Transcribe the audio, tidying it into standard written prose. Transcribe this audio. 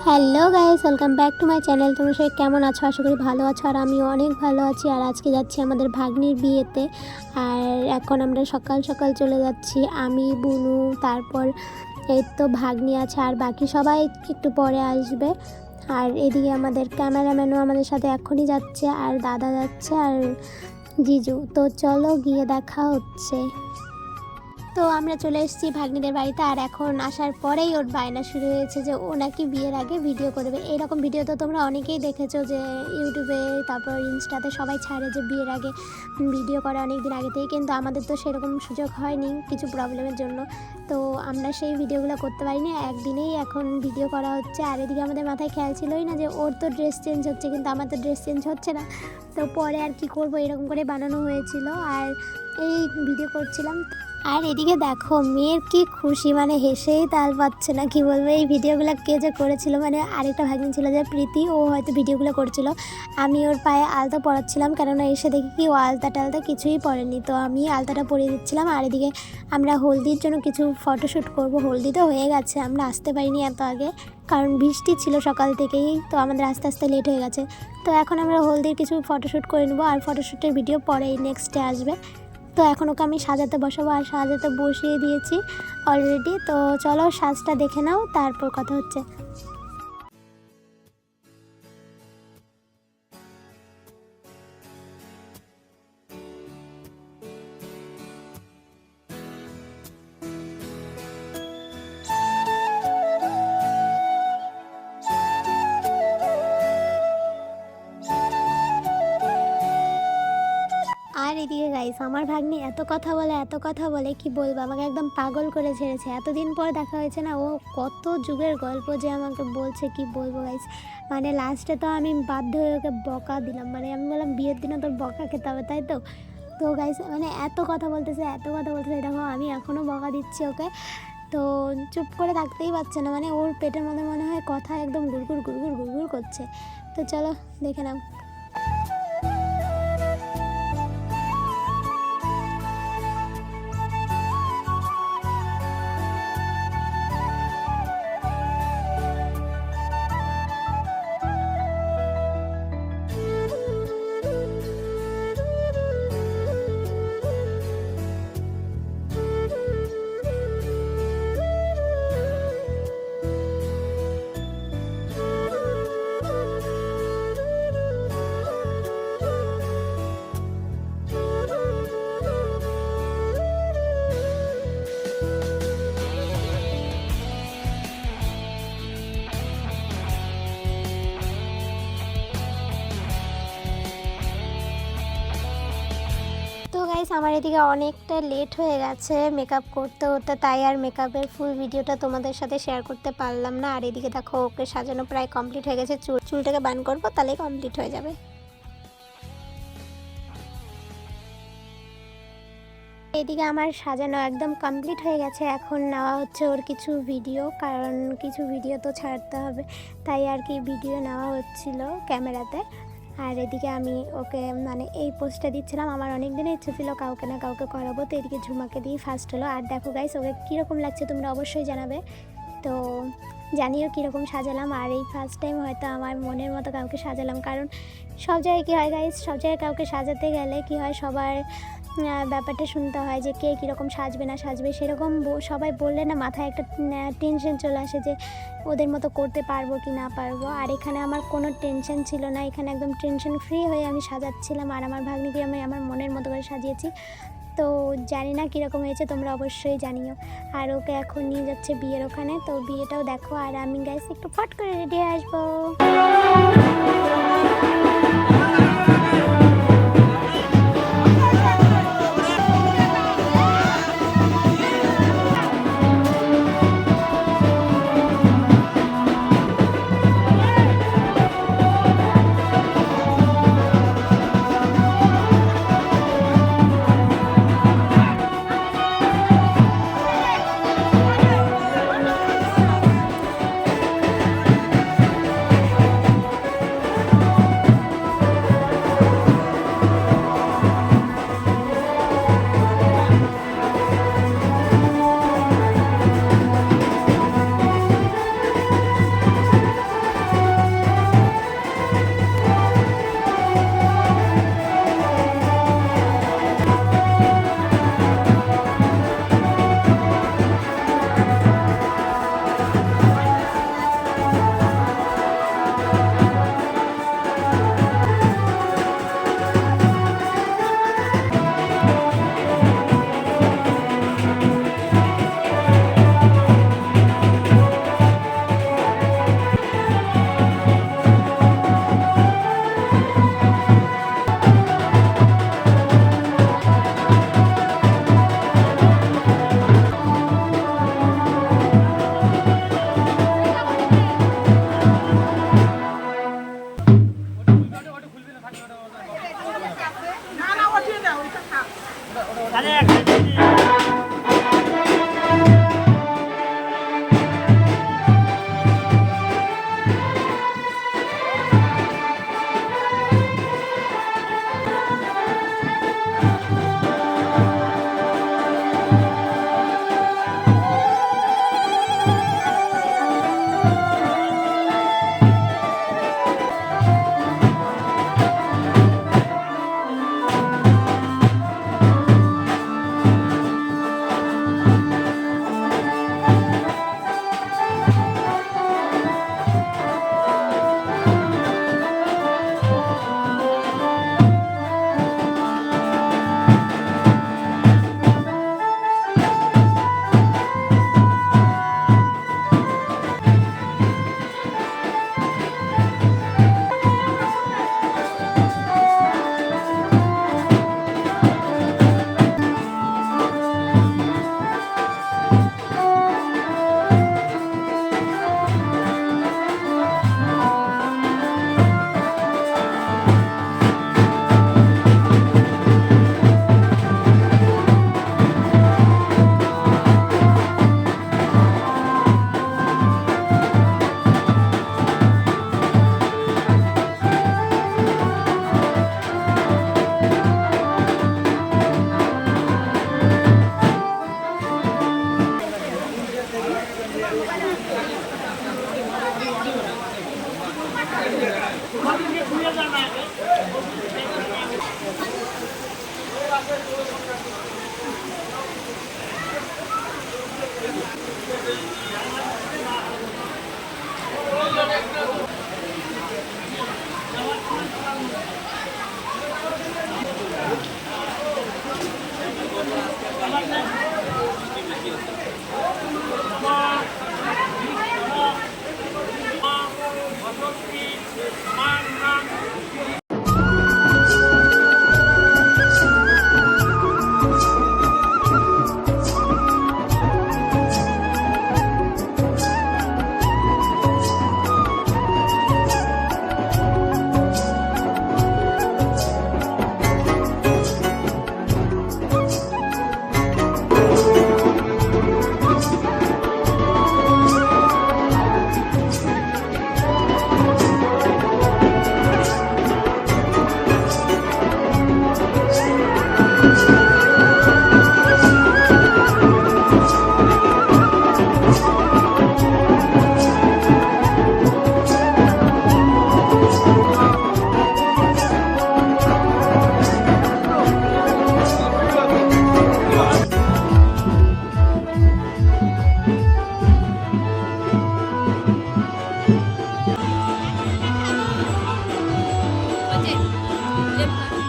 Hello guys, welcome back to my channel. তোমরা সবাই কেমন আছো? আশা করি ভালো আছো। আর আমিও অনেক ভালো আছি। আর আজকে যাচ্ছি আমাদের ভাগ্নির বিয়েতে। আর এখন আমরা সকাল সকাল চলে যাচ্ছি। আমি, বুনু, তারপর এই তো ভাগ্নি আছে, আর বাকি সবাই একটু পরে আসবে। আর এদিকে আমাদের ক্যামেরাম্যানও আমাদের সাথে এখনই যাচ্ছে, আর দাদা যাচ্ছে, আর জিজু। তো চলো গিয়ে দেখা হচ্ছে। তো আমরা চলে এসেছি ভাগ্নিদের বাড়িতে। আর এখন আসার পরেই ওর বায়না শুরু হয়েছে যে ও নাকি বিয়ের আগে ভিডিও করবে। এরকম ভিডিও তো তোমরা অনেকেই দেখেছো, যে ইউটিউবে তারপর ইনস্টাতে সবাই ছাড়ে যে বিয়ের আগে ভিডিও করে অনেক দিন আগেতেই। কিন্তু আমাদের তো সেরকম সুযোগ হয়নি কিছু প্রবলেমের জন্য, তো আমরা সেই ভিডিওগুলো করতে পারিনি। একদিনেই এখন ভিডিও করা হচ্ছে। আর এদিকে আমাদের মাথায় খেয়াল ছিলই না যে ওর তো ড্রেস চেঞ্জ হচ্ছে, কিন্তু আমার তো ড্রেস চেঞ্জ হচ্ছে না। তো পরে আর কি করব, এরকম করে বানানো হয়েছিল আর এই ভিডিও করছিলাম। আর এদিকে দেখো মেয়ের কি খুশি, মানে হেসেই তাল পাচ্ছে না। কি বলবো, এই ভিডিওগুলো কে যে করেছিল, মানে আরেকটা ভাগ্নি ছিল যে প্রীতি, ও হয়তো ভিডিওগুলো করছিল। আমি ওর পায়ে আলতা পরাচ্ছিলাম, কেননা এসে দেখি কি ও আলতা টালতা কিছুই পরেনি। তো আমি আলতাটা পরিয়ে দিচ্ছিলাম। আর এদিকে আমরা হলদির জন্য কিছু ফটোশ্যুট করব। হলদি তো হয়ে গেছে, আমরা আসতে পারিনি এত আগে, কারণ বৃষ্টি ছিল সকাল থেকেই। তো আমাদের আস্তে আস্তে লেট হয়ে গেছে। তো এখন আমরা হলদির কিছু ফটোশ্যুট করে নেবো, আর ফটোশ্যুটের ভিডিও পরেই নেক্সটে আসবে। তো এখন ওকে আমি সাজাতে বসাবো, আর সাজাতে বসিয়ে দিয়েছি অলরেডি। তো চলো সাজটা দেখে নাও, তারপর কথা হচ্ছে। আর এদিকে গাইস, আমার ভাগ্নি এত কথা বলে কি বলবো, আমাকে একদম পাগল করে ছেড়েছে। এতদিন পর দেখা হয়েছে না, ও কত যুগের গল্প যে আমাকে বলছে, কি বলবো গাইস। মানে লাস্টে তো আমি বাধ্য হয়ে ওকে বকা দিলাম। মানে আমি বললাম বিয়ের দিনে তোর বকা খেতে হবে, তাই তো। তো গাইস মানে এত কথা বলতেছে দেখো আমি এখনও বকা দিচ্ছি ওকে। তো চুপ করে থাকতেই পারছে না, মানে ওর পেটের মধ্যে মনে হয় কথা একদম গুড়গুড় গুড়গুড় গুড়গুড় করছে। তো চলো দেখে নাও। তো গাইস, আমার এদিকে অনেকটা লেট হয়ে গেছে মেকআপ করতে হতে, তাই আর মেকআপের ফুল ভিডিওটা তোমাদের সাথে শেয়ার করতে পারলাম না। আর এদিকে দেখো ওকে সাজানো প্রায় কমপ্লিট হয়ে গেছে। চুলটাকে বান করবো, তাহলেই কমপ্লিট হয়ে যাবে। এদিকে আমার সাজানো একদম কমপ্লিট হয়ে গেছে। এখন নেওয়া হচ্ছে ওর কিছু ভিডিও, কারণ কিছু ভিডিও তো ছাড়তে হবে, তাই আর কি ভিডিও নেওয়া হচ্ছিল ক্যামেরাতে। আর এদিকে আমি ওকে মানে এই পোস্টটা দিচ্ছিলাম। আমার অনেক দিনের ইচ্ছে ছিল কাউকে না কাউকে করাবো, তো এদিকে ঝুমাকে দিয়ে ফার্স্ট হলো। আর দেখো গাইস, ওকে কীরকম লাগছে তোমরা অবশ্যই জানাবে। তো জানিও কীরকম সাজালাম। আর এই ফার্স্ট টাইম হয়তো আমার মনের মতো কাউকে সাজালাম, কারণ সব জায়গায় কী হয় গাইস, সব জায়গায় কাউকে সাজাতে গেলে কী হয়, সবার ব্যাপারটা শুনতে হয় যে কে কীরকম সাজবে না সাজবে। সেরকম সবাই বললে না মাথায় একটা টেনশন চলে আসে যে ওদের মতো করতে পারবো কি না পারবো। আর এখানে আমার কোনো টেনশন ছিল না, এখানে একদম টেনশন ফ্রি হয়ে আমি সাজাচ্ছিলাম। আর আমার ভাগ্নিকে আমি আমার মনের মতো করে সাজিয়েছি। তো জানি না কীরকম হয়েছে, তোমরা অবশ্যই জানিও। আর ওকে এখন নিয়ে যাচ্ছে বিয়ের ওখানে, তো বিয়েটাও দেখো। আর আমি গাইস একটু ফট করে রেডি হয়ে আসবো। Oye,